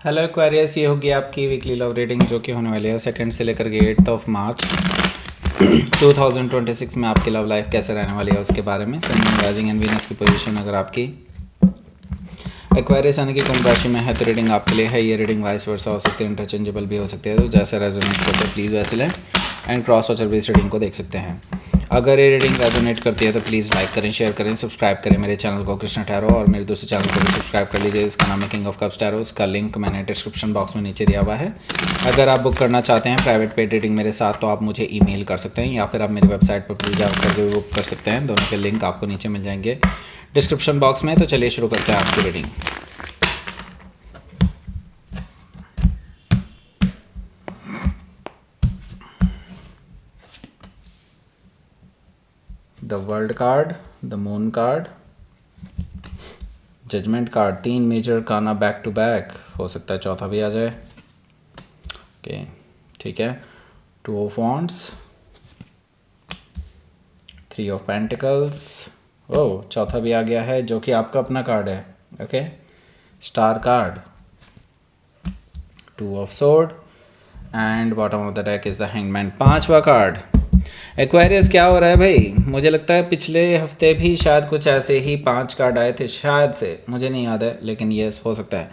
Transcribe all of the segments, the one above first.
Hello Aquarius, ये होगी आपकी वीकली लव रीडिंग जो कि होने वाली है 2 से लेकर के 8 मार्च 2026 में आपकी लव लाइफ कैसे रहने वाली है उसके बारे में। Sun moon rising and Venus की पोजीशन अगर आपकी एक्वेरियस यानी कि कुंभ राशि में है तो रीडिंग आपके लिए है। ये रीडिंग वाइस वर्सा हो सकती है, इंटरचेंजेबल भी हो सकती है, तो जैसे रेजोनेट करते हैं प्लीज़ वैसे लें एंड क्रॉस वॉचर भी इस रीडिंग को देख सकते हैं। अगर ये रीडिंग रेजोनेट करती है तो प्लीज़ लाइक करें, शेयर करें, सब्सक्राइब करें मेरे चैनल को कृष्णा टैरो, और मेरे दूसरे चैनल को भी सब्सक्राइब कर लीजिए, इसका नाम है किंग ऑफ कप्स टैरो। उसका लिंक मैंने डिस्क्रिप्शन बॉक्स में नीचे दिया हुआ है। अगर आप बुक करना चाहते हैं प्राइवेट पेड रीडिंग मेरे साथ तो आप मुझे ईमेल कर सकते हैं या फिर आप मेरी वेबसाइट पर प्लीज जाकर के बुक कर सकते हैं। दोनों के लिंक आपको नीचे मिल जाएंगे डिस्क्रिप्शन बॉक्स में। तो चलिए शुरू करते हैं आपकी reading. The world card, the moon card, judgement card, 3 major arcana back to back, हो सकता है चौथा भी आ जाए। ओके ठीक है। 2 ऑफ वॉन्ड्स, 3 ऑफ पेंटिकल्स, ओह चौथा भी आ गया है जो कि आपका अपना कार्ड है। Okay, star card, 2 of sword and bottom of the deck is the hangman, 5वां कार्ड। एक्वेरियस क्या हो रहा है भाई? मुझे लगता है पिछले हफ्ते भी शायद कुछ ऐसे ही 5 कार्ड आए थे, शायद से, मुझे नहीं याद है लेकिन ये हो सकता है।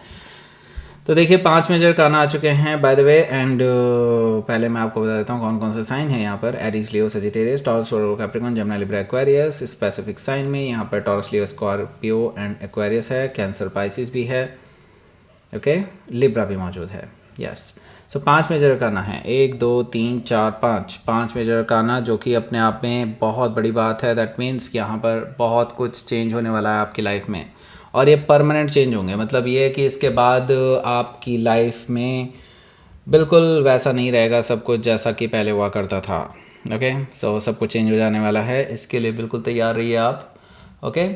तो देखिए 5 मेजर काना आ चुके हैं बाय द वे। एंड पहले मैं आपको बता देता हूँ कौन कौन से साइन है यहाँ पर। Aries, Leo, Sagittarius, Taurus, Virgo, Capricorn, Gemini, Libra, Aquarius. Specific sign में यहाँ पर Taurus, Leo, Scorpio and Aquarius है। कैंसर, पाइसिस भी है। ओके, लिब्रा भी मौजूद है। यस, सो 5 मेजर अरकाना है, 1 2 3 4 5 मेजर अरकाना, जो कि अपने आप में बहुत बड़ी बात है। दैट मीन्स यहाँ पर बहुत कुछ चेंज होने वाला है आपकी लाइफ में, और ये परमानेंट चेंज होंगे। मतलब ये है कि इसके बाद आपकी लाइफ में बिल्कुल वैसा नहीं रहेगा सब कुछ जैसा कि पहले हुआ करता था। ओके, सो सब कुछ चेंज हो जाने वाला है, इसके लिए बिल्कुल तैयार रहिए आप। ओके,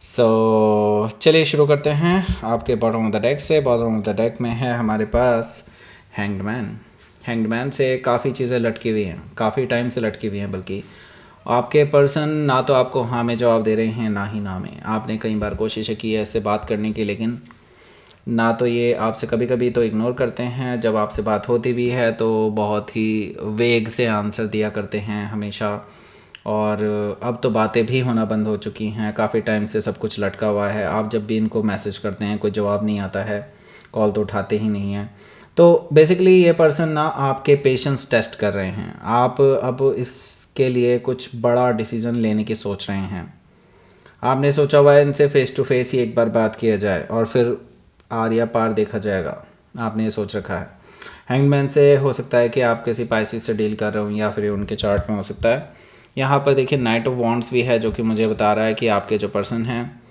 सो चलिए शुरू करते हैं आपके बॉटम ऑफ द डेक से। बॉटम ऑफ द डेक में है हमारे पास हैंग्ड मैन। हैंग्ड मैन से काफ़ी चीज़ें लटकी हुई हैं, काफ़ी टाइम से लटकी हुई हैं। बल्कि आपके पर्सन ना तो आपको हाँ में जवाब दे रहे हैं ना ही ना में। आपने कई बार कोशिशें की है इससे बात करने की, लेकिन ना तो ये आपसे कभी कभी तो इग्नोर करते हैं, जब आपसे बात होती भी है तो बहुत ही वेग से आंसर दिया करते हैं हमेशा। और अब तो बातें भी होना बंद हो चुकी हैं, काफ़ी टाइम से सब कुछ लटका हुआ है। आप जब भी इनको मैसेज करते हैं कोई जवाब नहीं आता है, कॉल तो उठाते ही नहीं हैं। तो बेसिकली ये पर्सन ना आपके पेशेंस टेस्ट कर रहे हैं। आप अब इसके लिए कुछ बड़ा डिसीज़न लेने की सोच रहे हैं। आपने सोचा हुआ है इनसे फ़ेस टू फेस ही एक बार बात किया जाए और फिर आर या पार देखा जाएगा, आपने ये सोच रखा है। हैंगमैन से हो सकता है कि आप किसी पाइसिस से डील कर रहे हो या फिर उनके चार्ट में हो सकता है। यहाँ पर देखिए नाइट ऑफ वॉन्ड्स भी है, जो कि मुझे बता रहा है कि आपके जो पर्सन हैं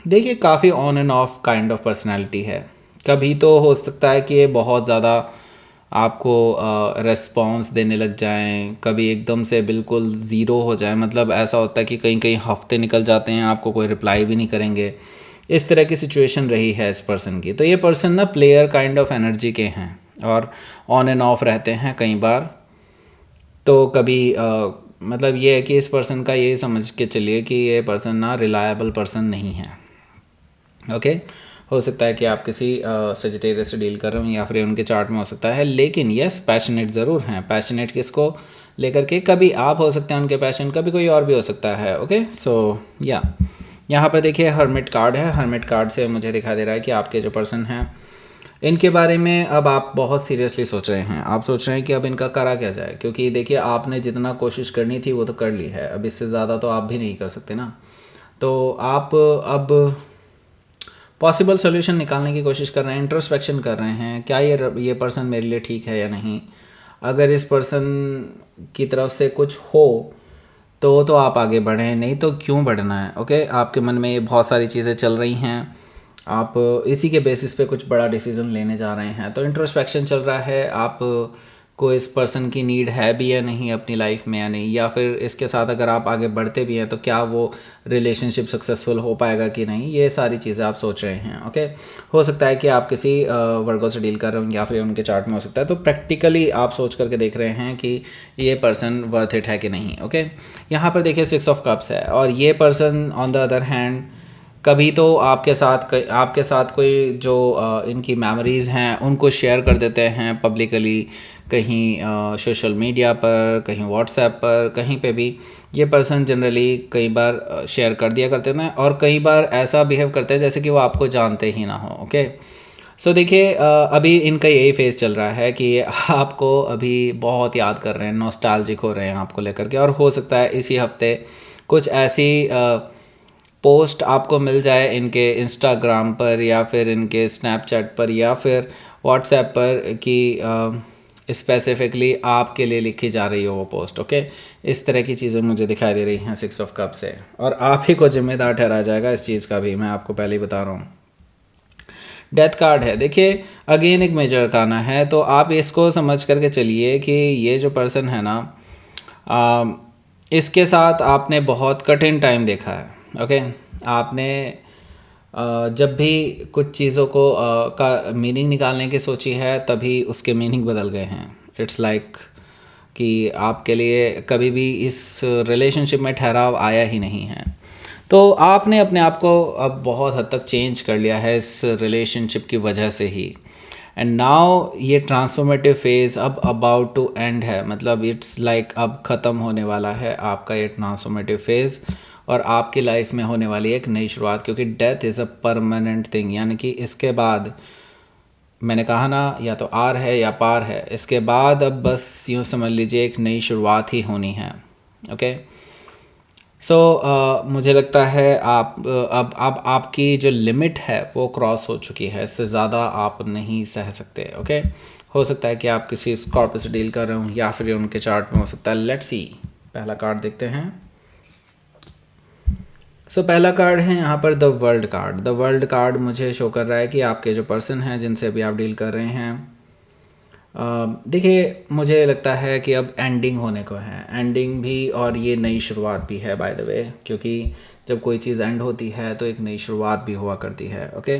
देखिए काफ़ी on end of kind of personality है। कभी तो हो सकता है कि ये बहुत ज़्यादा आपको रिस्पॉन्स देने लग जाएं, कभी एकदम से बिल्कुल ज़ीरो हो जाए। मतलब ऐसा होता है कि कहीं कहीं हफ्ते निकल जाते हैं, आपको कोई रिप्लाई भी नहीं करेंगे। इस तरह की सिचुएशन रही है इस पर्सन की। तो ये पर्सन ना प्लेयर काइंड ऑफ एनर्जी के हैं और ऑन एंड ऑफ रहते हैं कई बार। तो कभी मतलब ये है कि इस पर्सन का ये समझ के चलिए कि ये पर्सन ना रिलायबल पर्सन नहीं है। ओके, हो सकता है कि आप किसी सजिटेरियस से डील कर रहे हो या फिर उनके चार्ट में हो सकता है, लेकिन यस पैशनेट ज़रूर हैं। पैशनेट किसको लेकर के? कभी आप हो सकते हैं उनके पैशन, कभी कोई और भी हो सकता है। ओके, सो या यहाँ पर देखिए हर्मिट कार्ड है। हर्मिट कार्ड से मुझे दिखाई दे रहा है कि आपके जो पर्सन हैं इनके बारे में अब आप बहुत सीरियसली सोच रहे हैं। आप सोच रहे हैं कि अब इनका करा क्या जाए, क्योंकि देखिए आपने जितना कोशिश करनी थी वो तो कर ली है, अब इससे ज़्यादा तो आप भी नहीं कर सकते ना। तो आप अब पॉसिबल सोल्यूशन निकालने की कोशिश कर रहे हैं, इंट्रोस्पेक्शन कर रहे हैं। क्या ये पर्सन मेरे लिए ठीक है या नहीं? अगर इस पर्सन की तरफ से कुछ हो तो आप आगे बढ़ें, नहीं तो क्यों बढ़ना है। ओके, आपके मन में ये बहुत सारी चीज़ें चल रही हैं, आप इसी के बेसिस पे कुछ बड़ा डिसीजन लेने जा रहे हैं। तो इंट्रोस्पेक्शन चल रहा है, आप को इस पर्सन की नीड है भी या नहीं अपनी लाइफ में या नहीं, या फिर इसके साथ अगर आप आगे बढ़ते भी हैं तो क्या वो रिलेशनशिप सक्सेसफुल हो पाएगा कि नहीं, ये सारी चीज़ें आप सोच रहे हैं। ओके, हो सकता है कि आप किसी वर्गों से डील कर रहे हो या फिर उनके चार्ट में हो सकता है। तो प्रैक्टिकली आप सोच करके देख रहे हैं कि ये पर्सन वर्थ इट है कि नहीं। ओके, यहाँ पर देखिए 6 ऑफ कप्स है, और ये person on the other hand कभी तो आपके साथ कोई जो इनकी मेमोरीज़ हैं उनको शेयर कर देते हैं पब्लिकली, कहीं सोशल मीडिया पर, कहीं व्हाट्सएप पर, कहीं पे भी ये पर्सन जनरली कई बार शेयर कर दिया करते हैं, और कई बार ऐसा बिहेव करते हैं जैसे कि वो आपको जानते ही ना हो। ओके, सो देखिए अभी इनका यही फेज़ चल रहा है कि ये आपको अभी बहुत याद कर रहे हैं, नॉस्टैल्जिक हो रहे हैं आपको लेकर के, और हो सकता है इसी हफ्ते कुछ ऐसी पोस्ट आपको मिल जाए इनके इंस्टाग्राम पर या फिर इनके स्नैपचैट पर या फिर व्हाट्सएप पर कि स्पेसिफिकली आपके लिए लिखी जा रही हो वो पोस्ट। ओके, इस तरह की चीज़ें मुझे दिखाई दे रही हैं 6 ऑफ कप से, और आप ही को जिम्मेदार ठहराया जाएगा इस चीज़ का भी, मैं आपको पहले ही बता रहा हूँ। डेथ कार्ड है, देखिए अगेन एक मेजर अरकाना है, तो आप इसको समझ करके चलिए कि ये जो पर्सन है ना, इसके साथ आपने बहुत कठिन टाइम देखा है। ओके, आपने जब भी कुछ चीज़ों को का मीनिंग निकालने की सोची है तभी उसके मीनिंग बदल गए हैं। इट्स लाइक कि आपके लिए कभी भी इस रिलेशनशिप में ठहराव आया ही नहीं है, तो आपने अपने आप को अब बहुत हद तक चेंज कर लिया है इस रिलेशनशिप की वजह से ही। एंड नाउ ये ट्रांसफॉर्मेटिव फेज़ अब अबाउट टू एंड है, मतलब इट्स लाइक अब ख़त्म होने वाला है आपका ये ट्रांसफॉर्मेटिव फेज़, और आपकी लाइफ में होने वाली एक नई शुरुआत, क्योंकि death is a permanent thing, यानी कि इसके बाद मैंने कहा ना, या तो आर है या पार है, इसके बाद अब बस यूँ समझ लीजिए एक नई शुरुआत ही होनी है। ओके, सो मुझे लगता है आप अब आपकी जो लिमिट है वो क्रॉस हो चुकी है, इससे ज़्यादा आप नहीं सह सकते। ओके, हो सकता है कि आप किसी स्कॉर्पियो से डील कर रहे हो या फिर उनके चार्ट में हो सकता है। लेट्स सी, पहला कार्ड देखते हैं। सो पहला कार्ड है यहाँ पर the world card. The world card मुझे शो कर रहा है कि आपके जो पर्सन हैं जिनसे भी आप डील कर रहे हैं, देखिए मुझे लगता है कि अब एंडिंग होने को है, एंडिंग भी, और ये नई शुरुआत भी है बाय द वे, क्योंकि जब कोई चीज़ एंड होती है तो एक नई शुरुआत भी हुआ करती है। ओके,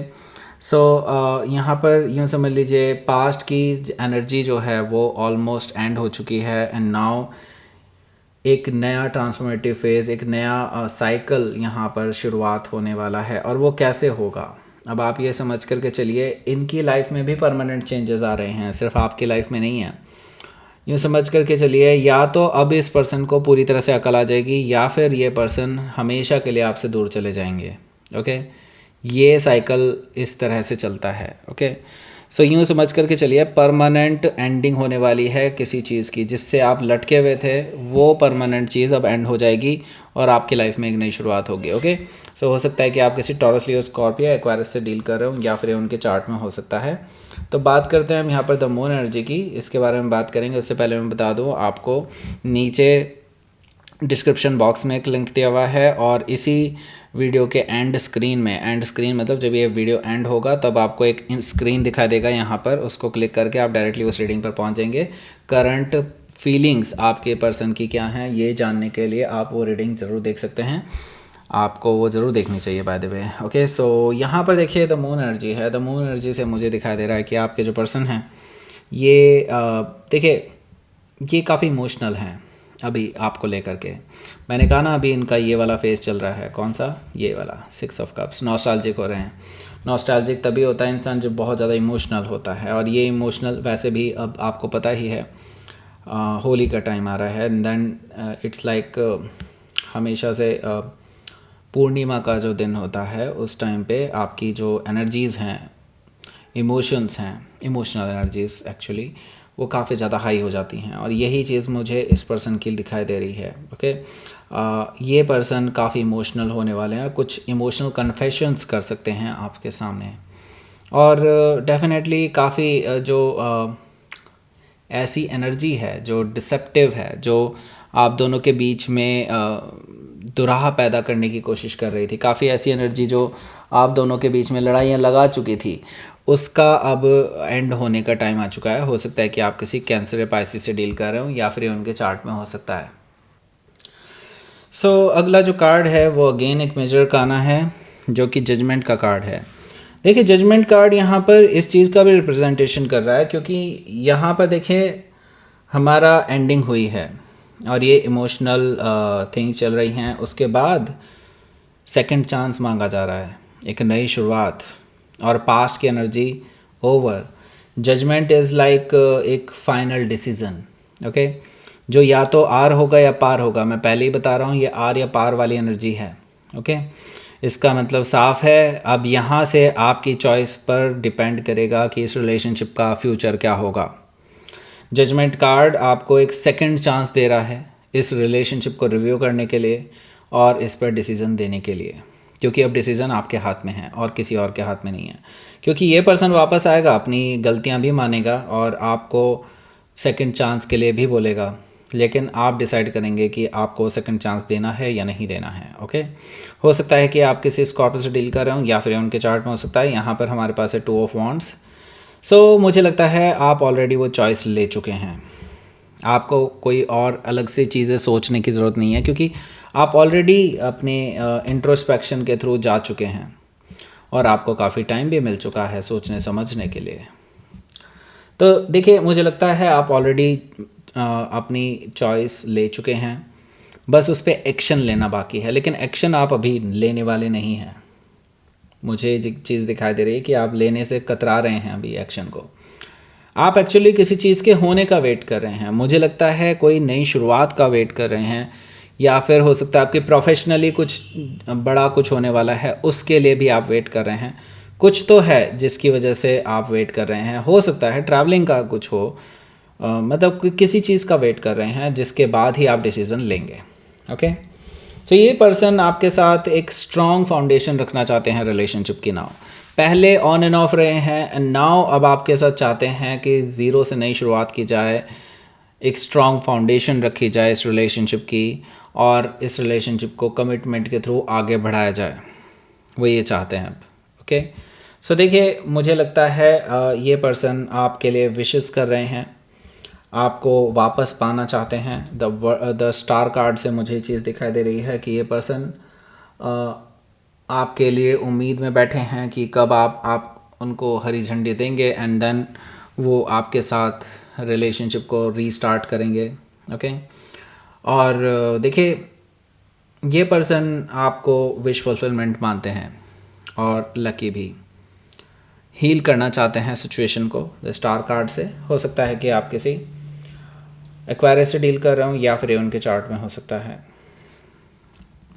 सो यहाँ पर यूँ समझ लीजिए पास्ट की एनर्जी जो है वो ऑलमोस्ट एंड हो चुकी है, एंड नाउ एक नया ट्रांसफॉर्मेटिव फेज़, एक नया साइकिल यहाँ पर शुरुआत होने वाला है। और वो कैसे होगा, अब आप ये समझ करके चलिए इनकी लाइफ में भी परमानेंट चेंजेस आ रहे हैं, सिर्फ आपकी लाइफ में नहीं है। यूँ समझ करके चलिए या तो अब इस पर्सन को पूरी तरह से अकल आ जाएगी या फिर ये पर्सन हमेशा के लिए आपसे दूर चले जाएंगे। ओके, ये साइकिल इस तरह से चलता है। ओके, सो यूँ समझ करके चलिए परमानेंट एंडिंग होने वाली है किसी चीज़ की, जिससे आप लटके हुए थे वो परमानेंट चीज़ अब एंड हो जाएगी और आपकी लाइफ में एक नई शुरुआत होगी। ओके, सो हो सकता है कि आप किसी टॉरस, लियो, स्कॉर्पियो, एक्वायरस से डील कर रहे हो या फिर उनके चार्ट में हो सकता है। तो बात करते हैं हम यहाँ पर द मून एनर्जी की, इसके बारे में बात करेंगे। उससे पहले मैं बता दूँ आपको, नीचे डिस्क्रिप्शन बॉक्स में एक लिंक दिया हुआ है, और इसी वीडियो के एंड स्क्रीन में, एंड स्क्रीन मतलब जब ये वीडियो एंड होगा तब आपको एक स्क्रीन दिखाई देगा यहाँ पर, उसको क्लिक करके आप डायरेक्टली उस रीडिंग पर पहुँच जाएंगे। करंट फीलिंग्स आपके पर्सन की क्या हैं ये जानने के लिए आप वो रीडिंग ज़रूर देख सकते हैं, आपको वो ज़रूर देखनी चाहिए बाय द वे। ओके, सो यहाँ पर देखिए द मून एनर्जी है। द मून एनर्जी से मुझे दिखाई दे रहा है कि आपके जो पर्सन हैं ये देखिए ये काफ़ी इमोशनल हैं अभी आपको लेकर के। मैंने कहा ना अभी इनका ये वाला फेज़ चल रहा है, कौन सा, ये वाला 6 ऑफ कप्स, नॉस्टैल्जिक हो रहे हैं। नॉस्टैल्जिक तभी होता है इंसान जब बहुत ज़्यादा इमोशनल होता है, और ये इमोशनल वैसे भी अब आपको पता ही है होली का टाइम आ रहा है, एंड देन इट्स लाइक हमेशा से पूर्णिमा का जो दिन होता है उस टाइम पे आपकी जो एनर्जीज़ हैं, इमोशंस हैं, इमोशनल एनर्जीज़ एक्चुअली वो काफ़ी ज़्यादा हाई हो जाती हैं, और यही चीज़ मुझे इस पर्सन की दिखाई दे रही है। ओके, ये पर्सन काफ़ी इमोशनल होने वाले हैं, कुछ इमोशनल कन्फेशंस कर सकते हैं आपके सामने, और डेफिनेटली काफ़ी ऐसी एनर्जी है जो डिसेप्टिव है, जो आप दोनों के बीच में दुराहा पैदा करने की कोशिश कर रही थी। काफ़ी ऐसी एनर्जी जो आप दोनों के बीच में लड़ाइयाँ लगा चुकी थी, उसका अब एंड होने का टाइम आ चुका है। हो सकता है कि आप किसी कैंसर या पाइसिस से डील कर रहे हो या फिर उनके चार्ट में हो सकता है। सो अगला जो कार्ड है वो अगेन एक मेजर काना है जो कि जजमेंट का कार्ड है। देखिए जजमेंट कार्ड यहाँ पर इस चीज़ का भी रिप्रेजेंटेशन कर रहा है, क्योंकि यहाँ पर देखिए हमारा एंडिंग हुई है और ये इमोशनल थिंग्स चल रही हैं। उसके बाद सेकंड चांस मांगा जा रहा है, एक नई शुरुआत, और पास्ट की energy over. Judgement is like एक फाइनल डिसीजन, ओके, जो या तो आर होगा या पार होगा। मैं पहले ही बता रहा हूँ ये आर या पार वाली एनर्जी है, ओके। इसका मतलब साफ है, अब यहाँ से आपकी चॉइस पर डिपेंड करेगा कि इस रिलेशनशिप का फ्यूचर क्या होगा। जजमेंट कार्ड आपको एक सेकंड चांस दे रहा है इस रिलेशनशिप को रिव्यू करने के लिए और इस पर डिसीज़न देने के लिए, क्योंकि अब डिसीज़न आपके हाथ में है और किसी और के हाथ में नहीं है। क्योंकि ये पर्सन वापस आएगा, अपनी गलतियां भी मानेगा और आपको सेकंड चांस के लिए भी बोलेगा, लेकिन आप डिसाइड करेंगे कि आपको सेकंड चांस देना है या नहीं देना है, ओके। हो सकता है कि आप किसी स्कॉर्पियो से डील कर रहे हो या फिर उनके चार्ट में हो सकता है। यहाँ पर हमारे पास है 2 ऑफ वॉन्ड्स। सो मुझे लगता है आप ऑलरेडी वो चॉइस ले चुके हैं, आपको कोई और अलग से चीज़ें सोचने की ज़रूरत नहीं है, क्योंकि आप ऑलरेडी अपने इंट्रोस्पेक्शन के थ्रू जा चुके हैं और आपको काफ़ी टाइम भी मिल चुका है सोचने समझने के लिए। तो देखिए, मुझे लगता है आप ऑलरेडी अपनी चॉइस ले चुके हैं, बस उस पर एक्शन लेना बाकी है, लेकिन एक्शन आप अभी लेने वाले नहीं हैं। मुझे एक चीज़ दिखाई दे रही है कि आप लेने से कतरा रहे हैं अभी एक्शन को। आप एक्चुअली किसी चीज़ के होने का वेट कर रहे हैं, मुझे लगता है कोई नई शुरुआत का वेट कर रहे हैं, या फिर हो सकता है आपके प्रोफेशनली कुछ बड़ा कुछ होने वाला है उसके लिए भी आप वेट कर रहे हैं। कुछ तो है जिसकी वजह से आप वेट कर रहे हैं, हो सकता है ट्रैवलिंग का कुछ हो, मतलब किसी चीज़ का वेट कर रहे हैं जिसके बाद ही आप डिसीज़न लेंगे, ओके। तो ये पर्सन आपके साथ एक स्ट्रॉन्ग फाउंडेशन रखना चाहते हैं रिलेशनशिप की नाव। पहले ऑन एंड ऑफ रहे हैं एंड नाउ अब आपके साथ चाहते हैं कि ज़ीरो से नई शुरुआत की जाए, एक स्ट्रॉन्ग फाउंडेशन रखी जाए इस रिलेशनशिप की, और इस रिलेशनशिप को कमिटमेंट के थ्रू आगे बढ़ाया जाए, वो ये चाहते हैं अब, ओके। सो देखिए, मुझे लगता है ये पर्सन आपके लिए विशेस कर रहे हैं, आपको वापस पाना चाहते हैं। द स्टार कार्ड से मुझे चीज़ दिखाई दे रही है कि ये पर्सन आपके लिए उम्मीद में बैठे हैं कि कब आप उनको हरी झंडी देंगे एंड देन वो आपके साथ रिलेशनशिप को रीस्टार्ट करेंगे, ओके। और देखिए, ये पर्सन आपको विश फुलफिलमेंट मानते हैं और लकी भी, हील करना चाहते हैं सिचुएशन को द स्टार कार्ड से। हो सकता है कि आप किसी एक्वायरियस से डील कर रहे हो या फिर उनके चार्ट में हो सकता है।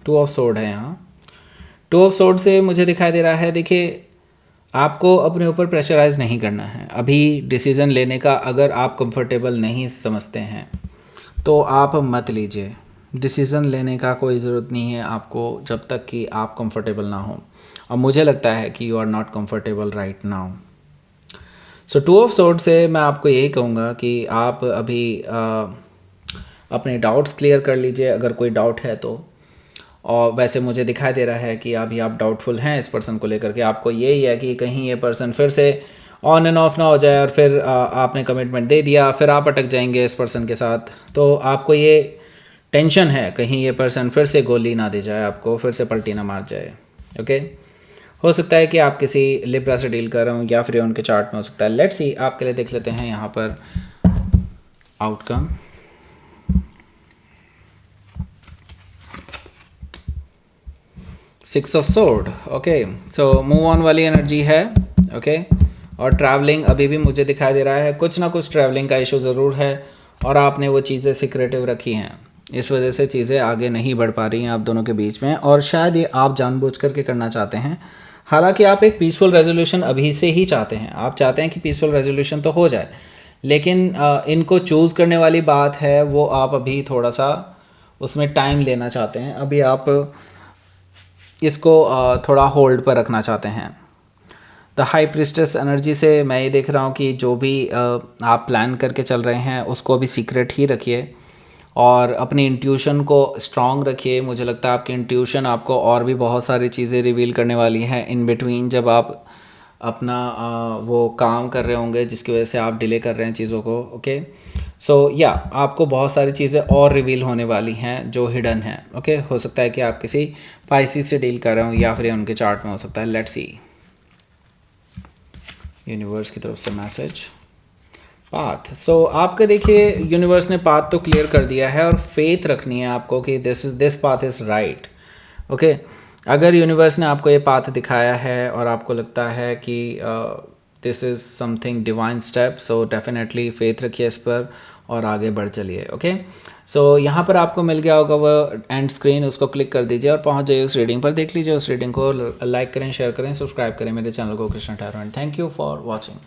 2 ऑफ सोर्ड है यहाँ। 2 ऑफ सोर्ड से मुझे दिखाई दे रहा है, देखिए, आपको अपने ऊपर प्रेशराइज नहीं करना है अभी डिसीज़न लेने का। अगर आप कंफर्टेबल नहीं समझते हैं तो आप मत लीजिए, डिसीज़न लेने का कोई ज़रूरत नहीं है आपको जब तक कि आप कंफर्टेबल ना हो, और मुझे लगता है कि you are not comfortable right now. So 2 of sword से मैं आपको यही कहूँगा कि आप अभी अपने डाउट्स क्लियर कर लीजिए अगर कोई डाउट है तो। और वैसे मुझे दिखाई दे रहा है कि अभी आप डाउटफुल हैं इस पर्सन को लेकर के, आपको यही है कि कहीं ये पर्सन फिर से ऑन एंड ऑफ ना हो जाए और फिर आपने कमिटमेंट दे दिया फिर आप अटक जाएंगे इस पर्सन के साथ। तो आपको ये टेंशन है कहीं ये पर्सन फिर से गोली ना दे जाए, आपको फिर से पलटी ना मार जाए, ओके। हो सकता है कि आप किसी लिब्रा से डील कर रहे हो या फिर उनके चार्ट में हो सकता है। लेट्स सी, आपके लिए देख लेते हैं यहाँ पर outcome. Six of sword, okay. So move on वाली एनर्जी है, ओके। और ट्रैवलिंग अभी भी मुझे दिखाई दे रहा है, कुछ ना कुछ ट्रैवलिंग का इशू ज़रूर है और आपने वो चीज़ें सिक्रेटिव रखी हैं, इस वजह से चीज़ें आगे नहीं बढ़ पा रही हैं आप दोनों के बीच में, और शायद ये आप जानबूझ करके करना चाहते हैं। हालांकि आप एक पीसफुल रेजोल्यूशन अभी से ही चाहते हैं, आप चाहते हैं कि पीसफुल रेजोल्यूशन तो हो जाए, लेकिन इनको चूज़ करने वाली बात है वो आप अभी थोड़ा सा उसमें टाइम लेना चाहते हैं। अभी आप इसको थोड़ा होल्ड पर रखना चाहते हैं। द हाई प्रिस्टेस एनर्जी से मैं ये देख रहा हूँ कि जो भी आप प्लान करके चल रहे हैं उसको भी सीक्रेट ही रखिए और अपनी इंट्यूशन को स्ट्रॉन्ग रखिए। मुझे लगता है आपकी इंट्यूशन आपको और भी बहुत सारी चीज़ें रिवील करने वाली हैं इन बिटवीन, जब आप अपना वो काम कर रहे होंगे जिसकी वजह से आप डिले कर रहे हैं चीज़ों को, ओके। सो या आपको बहुत सारी चीज़ें और रिवील होने वाली हैं जो हिडन हैं, ओके। हो सकता है कि आप किसी पाइसिस से डील कर रहे हो या फिर उनके चार्ट में हो सकता है। लेट्स सी, यूनिवर्स की तरफ से मैसेज पाथ। सो आपके देखिए यूनिवर्स ने पाथ तो क्लियर कर दिया है और फेथ रखनी है आपको कि this path is right, okay. अगर यूनिवर्स ने आपको ये पाथ दिखाया है और आपको लगता है कि this is something divine step, so definitely faith रखिए इस पर और आगे बढ़ चलिए। ओके, सो यहाँ पर आपको मिल गया होगा वो एंड स्क्रीन, उसको क्लिक कर दीजिए और पहुँच जाइए उस रीडिंग पर। देख लीजिए उस रीडिंग को, लाइक करें, शेयर करें, सब्सक्राइब करें मेरे चैनल को कृष्ण ठहरो, and thank you for watching.